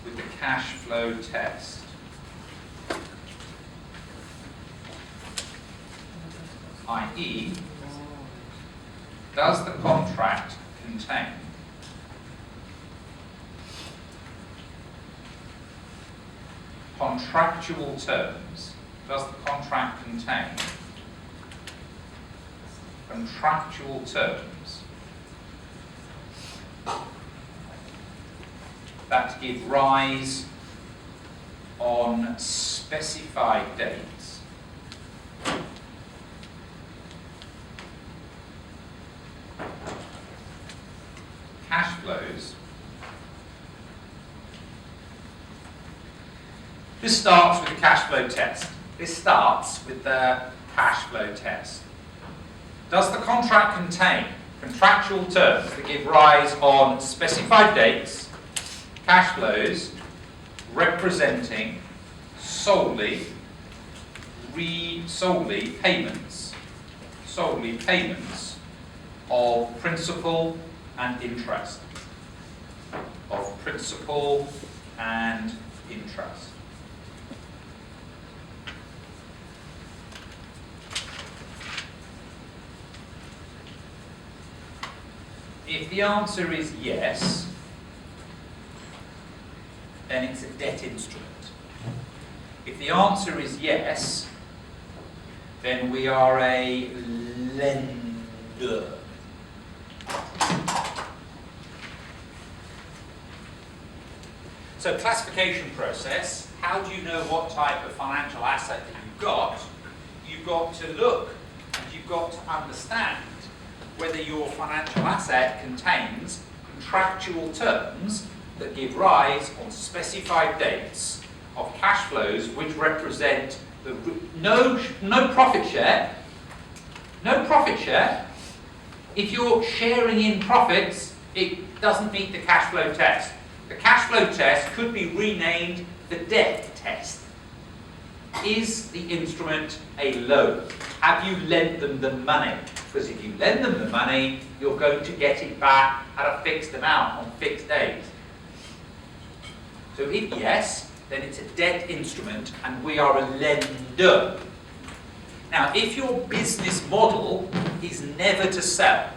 with the cash flow test. I.e., does the contract contain contractual terms? Does the contract contain contractual terms that give rise on specified dates cash flows? This starts with the cash flow test. This starts with the cash flow test. Does the contract contain contractual terms that give rise on specified dates, cash flows, representing solely payments of principal and interest? Of principal and interest. If the answer is yes, then it's a debt instrument. If the answer is yes, then we are a lender. So classification process, how do you know what type of financial asset that you've got? You've got to look and you've got to understand whether your financial asset contains contractual terms that give rise on specified dates of cash flows which represent the no profit share. No profit share. If you're sharing in profits, it doesn't meet the cash flow test. The cash flow test could be renamed the debt test. Is the instrument a loan? Have you lent them the money? Because if you lend them the money, you're going to get it back at a fixed amount on fixed days. So if yes, then it's a debt instrument and we are a lender. Now, if your business model is never to sell,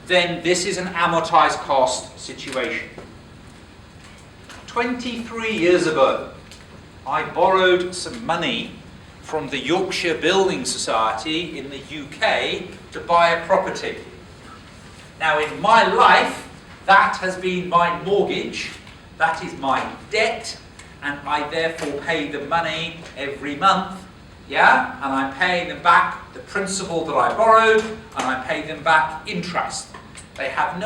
then this is an amortized cost situation. 23 years ago, I borrowed some money from the Yorkshire Building Society in the UK to buy a property. Now in my life, that has been my mortgage, that is my debt, and I therefore pay the money every month, yeah? And I pay them back the principal that I borrowed, and I pay them back interest. They have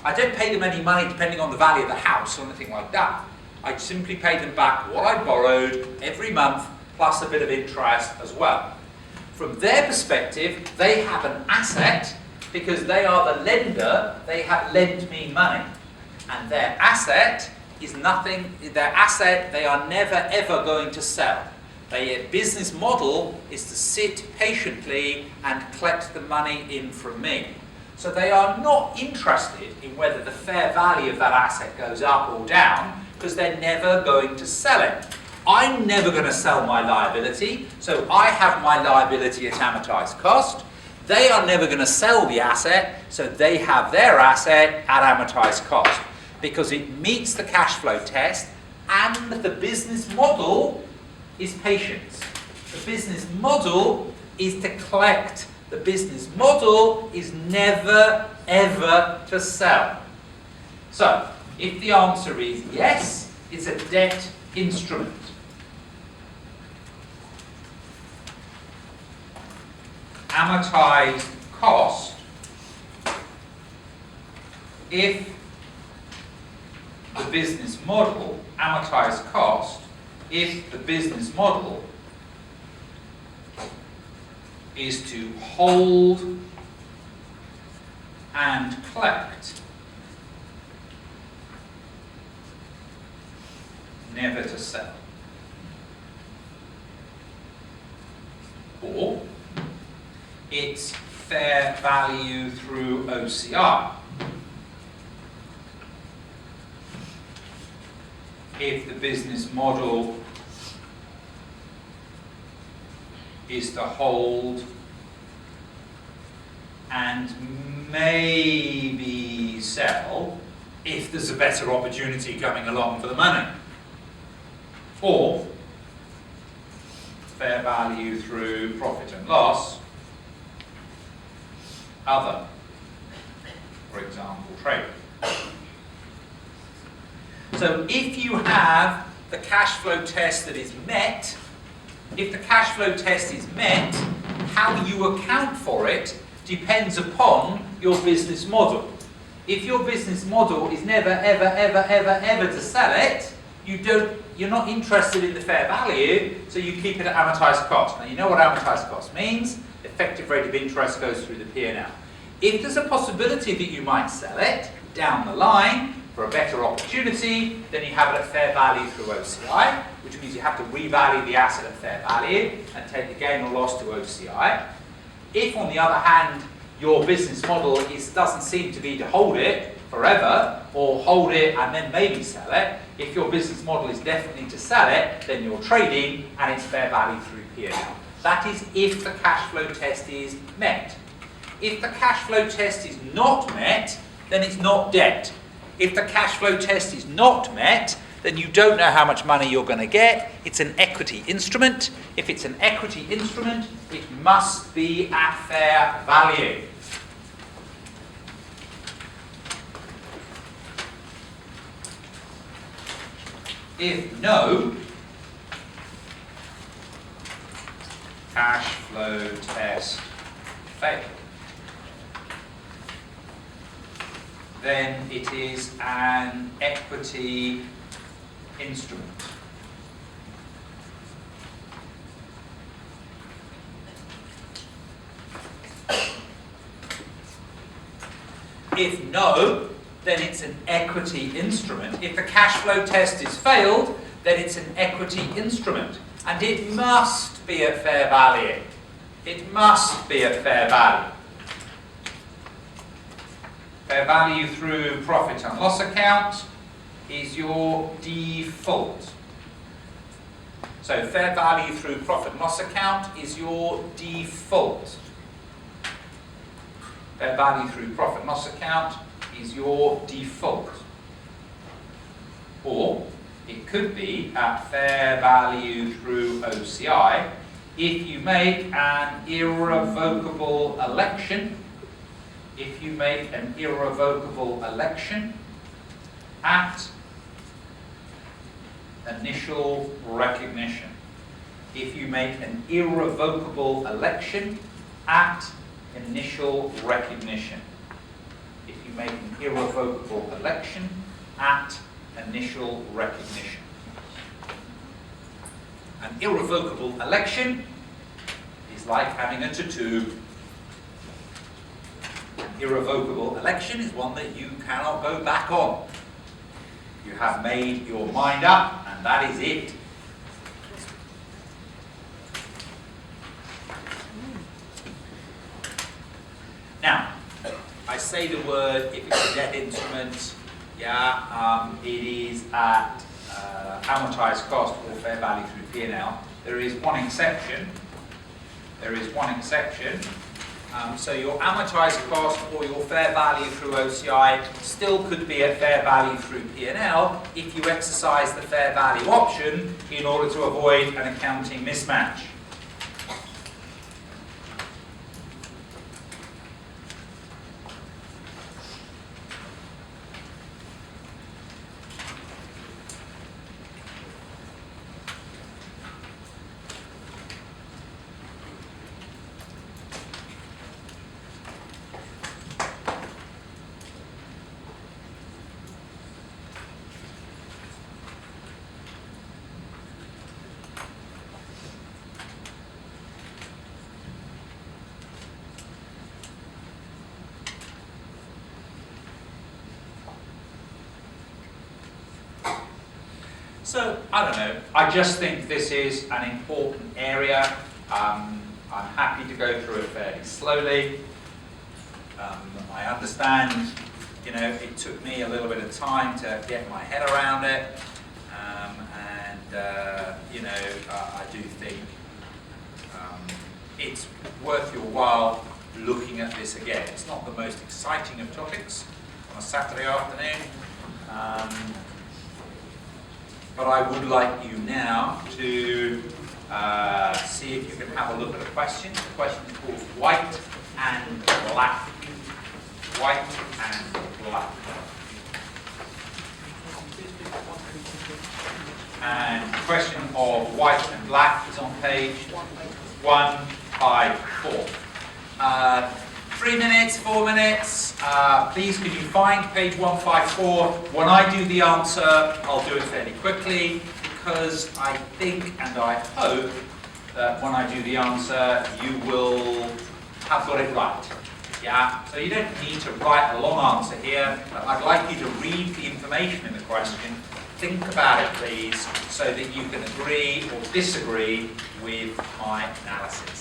I don't pay them any money depending on the value of the house or anything like that. I simply pay them back what I borrowed every month, plus a bit of interest as well. From their perspective, they have an asset because they are the lender, they have lent me money. And their asset is nothing, they are never ever going to sell. Their business model is to sit patiently and collect the money in from me. So they are not interested in whether the fair value of that asset goes up or down, because they're never going to sell it. I'm never going to sell my liability, so I have my liability at amortized cost. They are never going to sell the asset, so they have their asset at amortized cost, because it meets the cash flow test, and the business model is patience. The business model is to collect. The business model is never, ever to sell. So, if the answer is yes, it's a debt instrument. Amortized cost, if the business model, amortized cost, if the business model is to hold and collect, never to sell. Or it's fair value through OCI. If the business model is to hold and maybe sell if there's a better opportunity coming along for the money. Or fair value through profit and loss, other, for example, trade. So if you have the cash flow test that is met, if the cash flow test is met, how you account for it depends upon your business model. If your business model is never, ever, ever, ever, ever to sell it, you're not interested in the fair value, so you keep it at amortized cost. Now you know what amortized cost means. Effective rate of interest goes through the P&L. If there's a possibility that you might sell it down the line for a better opportunity, then you have it at fair value through OCI, which means you have to revalue the asset at fair value and take the gain or loss to OCI. If, on the other hand, your business model doesn't seem to be to hold it forever, or hold it and then maybe sell it, if your business model is definitely to sell it, then you're trading and it's fair value through P&L. That is if the cash flow test is met. If the cash flow test is not met, then it's not debt. If the cash flow test is not met, then you don't know how much money you're going to get. It's an equity instrument. If it's an equity instrument, it must be at fair value. If no, cash flow test failed, then it is an equity instrument. If no, then it's an equity instrument. If the cash flow test is failed, then it's an equity instrument. And it must be at fair value. It must be at fair value. Fair value through profit and loss account is your default. So fair value through profit and loss account is your default. Fair value through profit and loss account is your default. Or it could be at fair value through OCI if you make an irrevocable election. If you make an irrevocable election at initial recognition. If you make an irrevocable election at initial recognition. If you make an irrevocable election at initial recognition. An irrevocable election is like having a tattoo. An irrevocable election is one that you cannot go back on. You have made your mind up, and that is it. Now, I say the word, if it's a debt instrument, it is at amortized cost or fair value through P&L. There is one exception. So your amortized cost or your fair value through OCI still could be at fair value through P&L if you exercise the fair value option in order to avoid an accounting mismatch. So, I don't know, I just think this is an important area. I'm happy to go through it fairly slowly. understand, you know, it took me a little bit of time to get my head around it, you know, I do think it's worth your while looking at this again. It's not the most exciting of topics on a Saturday afternoon, but I would like you now to see if you can have a look at a question. The question is called white and black. White and black. And the question of white and black is on page 154. 3 minutes, 4 minutes. Please, can you find page 154? When I do the answer, I'll do it fairly quickly because I think and I hope that when I do the answer, you will have got it right. Yeah, so you don't need to write a long answer here, but I'd like you to read the information in the question. Think about it, please, so that you can agree or disagree with my analysis.